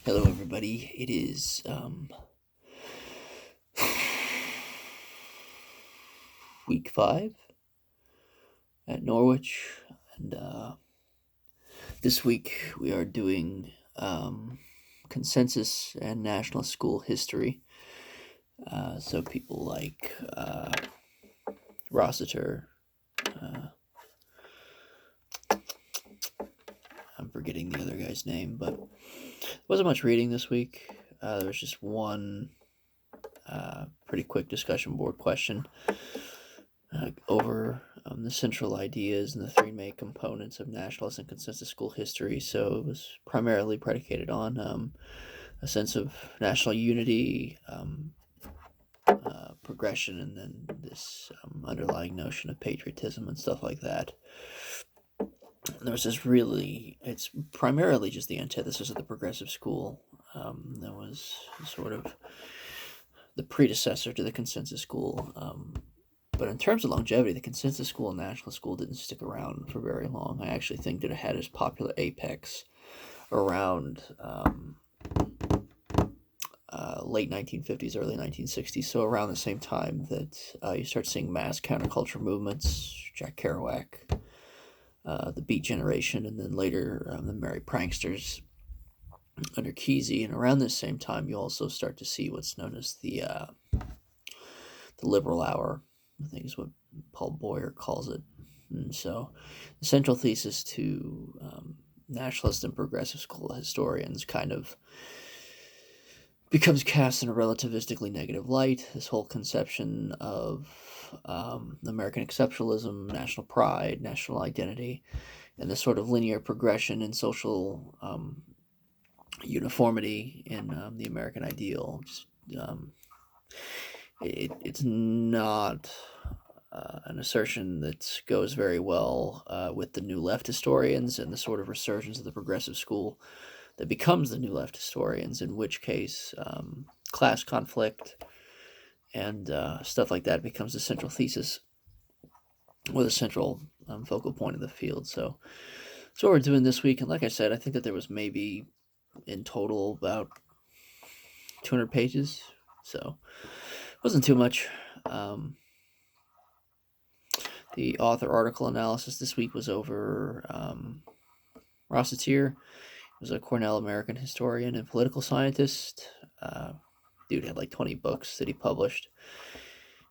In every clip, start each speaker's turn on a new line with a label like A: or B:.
A: Hello, everybody. It is week 5 at Norwich, and this week we are doing consensus and nationalist school history. So people like Rossiter. Uh, I'm forgetting the other guy's name, but there wasn't much reading this week. There was just one pretty quick discussion board question over the central ideas and the three main components of nationalist and consensus school history. So it was primarily predicated on a sense of national unity, progression, and then this underlying notion of patriotism and stuff like that. There was this really, it's primarily just the antithesis of the progressive school. That was sort of the predecessor to the consensus school. But in terms of longevity, the consensus school and nationalist school didn't stick around for very long. I actually think that it had its popular apex around late 1950s, early 1960s. So around the same time that you start seeing mass counterculture movements, Jack Kerouac, the Beat Generation, and then later the Merry Pranksters under Kesey. And around this same time, you also start to see what's known as the liberal hour, I think is what Paul Boyer calls it. And so the central thesis to nationalist and progressive school historians kind of becomes cast in a relativistically negative light. This whole conception of American exceptionalism, national pride, national identity, and this sort of linear progression in social uniformity in the American ideal. It's not an assertion that goes very well with the new left historians and the sort of resurgence of the progressive school that becomes the new left historians, in which case class conflict and stuff like that becomes the central thesis or the central focal point of the field. So that's what we're doing this week. And like I said, I think that there was maybe in total about 200 pages. So it wasn't too much. The author article analysis this week was over Rossiter. He was a Cornell American historian and political scientist. Dude had like 20 books that he published.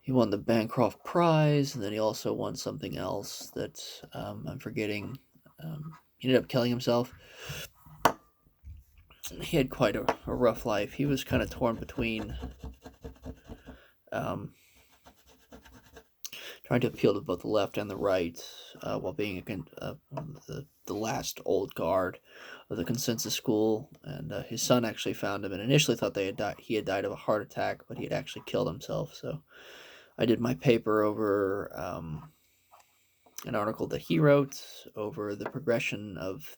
A: He won the Bancroft Prize, and then he also won something else that I'm forgetting. He ended up killing himself. He had quite a rough life. He was kind of torn between trying to appeal to both the left and the right while being the last old guard of the consensus school. And his son actually found him and initially thought he had died of a heart attack, but he had actually killed himself. So I did my paper over an article that he wrote over the progression of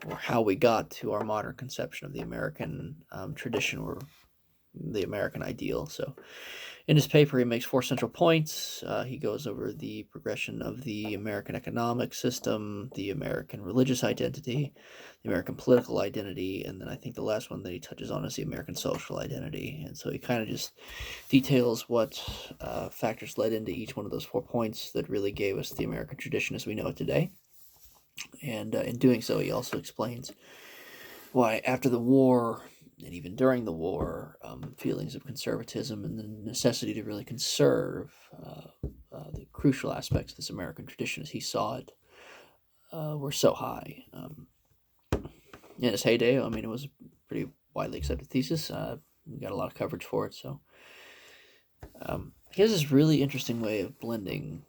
A: or how we got to our modern conception of the American tradition or the American ideal. So in his paper, he makes 4 central points. He goes over the progression of the American economic system, the American religious identity, the American political identity, and then I think the last one that he touches on is the American social identity. And so he kind of just details what factors led into each one of those 4 points that really gave us the American tradition as we know it today. And in doing so, he also explains why after the war and even during the war, feelings of conservatism and the necessity to really conserve the crucial aspects of this American tradition as he saw it were so high. In its heyday, I mean, it was a pretty widely accepted thesis. We got a lot of coverage for it. So he has this really interesting way of blending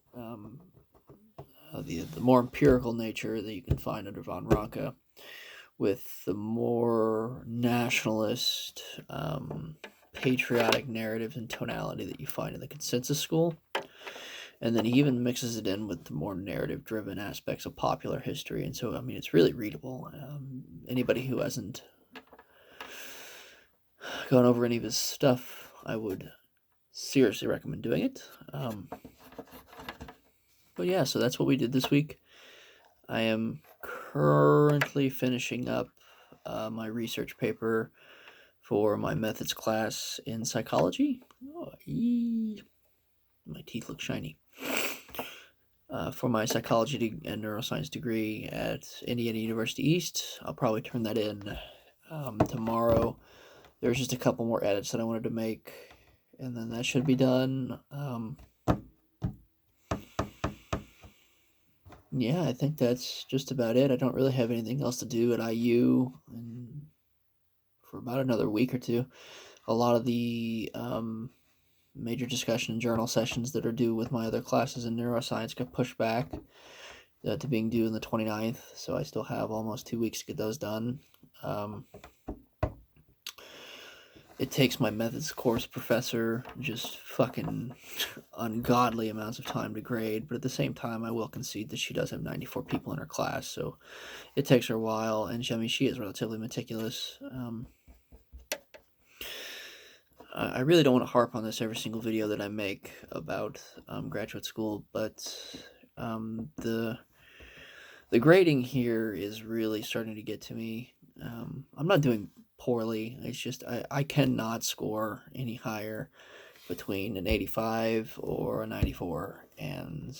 A: the more empirical nature that you can find under von Ranke with the more nationalist, patriotic narratives and tonality that you find in the consensus school. And then he even mixes it in with the more narrative driven aspects of popular history. And so, I mean, it's really readable. Anybody who hasn't gone over any of his stuff, I would seriously recommend doing it. But yeah, so that's what we did this week. I am currently finishing up my research paper for my methods class in psychology. Oh, my teeth look shiny. For my psychology and neuroscience degree at Indiana University East. I'll probably turn that in tomorrow. There's just a couple more edits that I wanted to make, and then that should be done. Yeah, I think that's just about it. I don't really have anything else to do at IU for about another week or two. A lot of the major discussion and journal sessions that are due with my other classes in neuroscience got pushed back to being due on the 29th, so I still have almost 2 weeks to get those done. It takes my methods course professor just fucking ungodly amounts of time to grade, but at the same time, I will concede that she does have 94 people in her class, so it takes her a while, and she is relatively meticulous. I really don't want to harp on this every single video that I make about graduate school, but the grading here is really starting to get to me. I'm not doing poorly. It's just I cannot score any higher between an 85 or a 94, and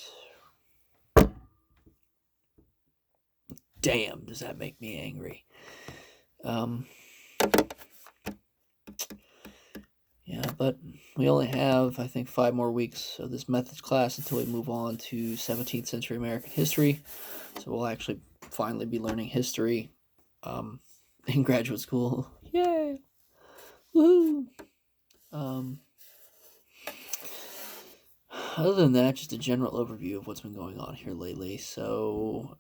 A: damn, does that make me angry. Yeah, but we only have, I think, 5 more weeks of this methods class until we move on to 17th century American history. So we'll actually finally be learning history in graduate school. Yay! Woohoo! Other than that, just a general overview of what's been going on here lately. So,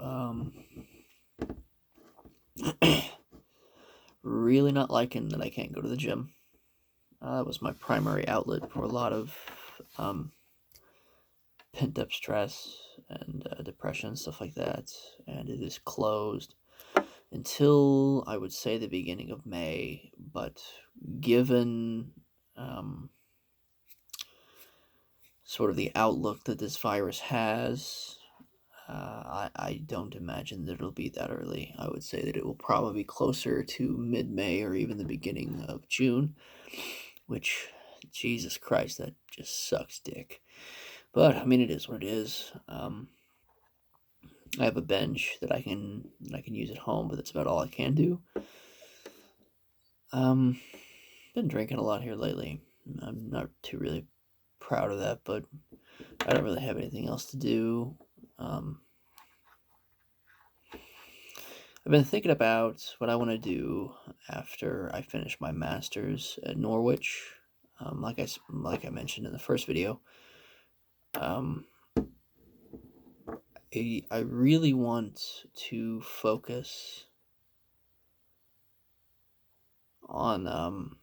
A: really not liking that I can't go to the gym. That was my primary outlet for a lot of pent-up stress and depression, stuff like that, and it is closed until, I would say, the beginning of May, but given sort of the outlook that this virus has, I don't imagine that it'll be that early. I would say that it will probably be closer to mid-May or even the beginning of June, which, Jesus Christ, that just sucks dick. But, I mean, it is what it is. I have a bench that I can use at home, but that's about all I can do. Been drinking a lot here lately. I'm not too really proud of that, but I don't really have anything else to do. I've been thinking about what I want to do after I finish my master's at Norwich. Like I mentioned in the first video, I really want to focus on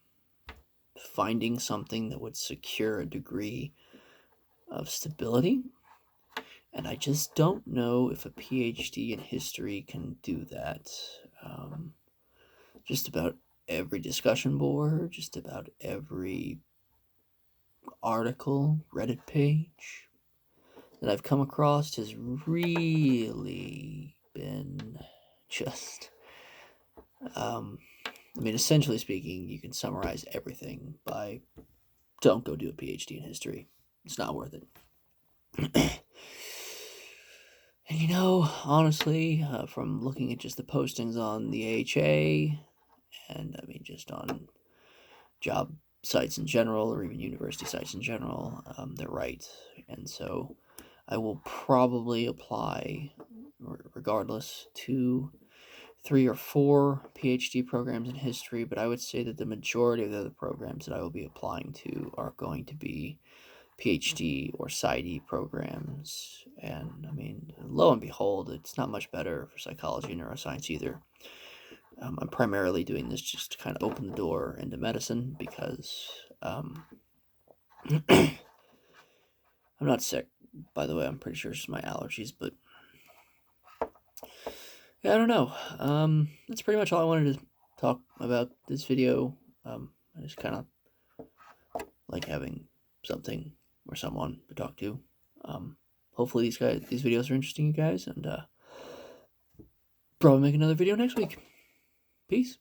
A: finding something that would secure a degree of stability, and I just don't know if a PhD in history can do that. Just about every discussion board, just about every article, Reddit page that I've come across has really been just, essentially speaking, you can summarize everything by don't go do a PhD in history. It's not worth it. And honestly, from looking at just the postings on the AHA, and just on job sites in general, or even university sites in general, they're right. And so I will probably apply, regardless, to 3 or 4 PhD programs in history, but I would say that the majority of the other programs that I will be applying to are going to be PhD or PsyD programs. And lo and behold, it's not much better for psychology and neuroscience either. I'm primarily doing this just to kind of open the door into medicine because I'm not sick, by the way. I'm pretty sure it's just my allergies, but yeah, I don't know. That's pretty much all I wanted to talk about this video. I just kind of like having something or someone to talk to. Hopefully these videos are interesting, you guys, and probably make another video next week. Peace.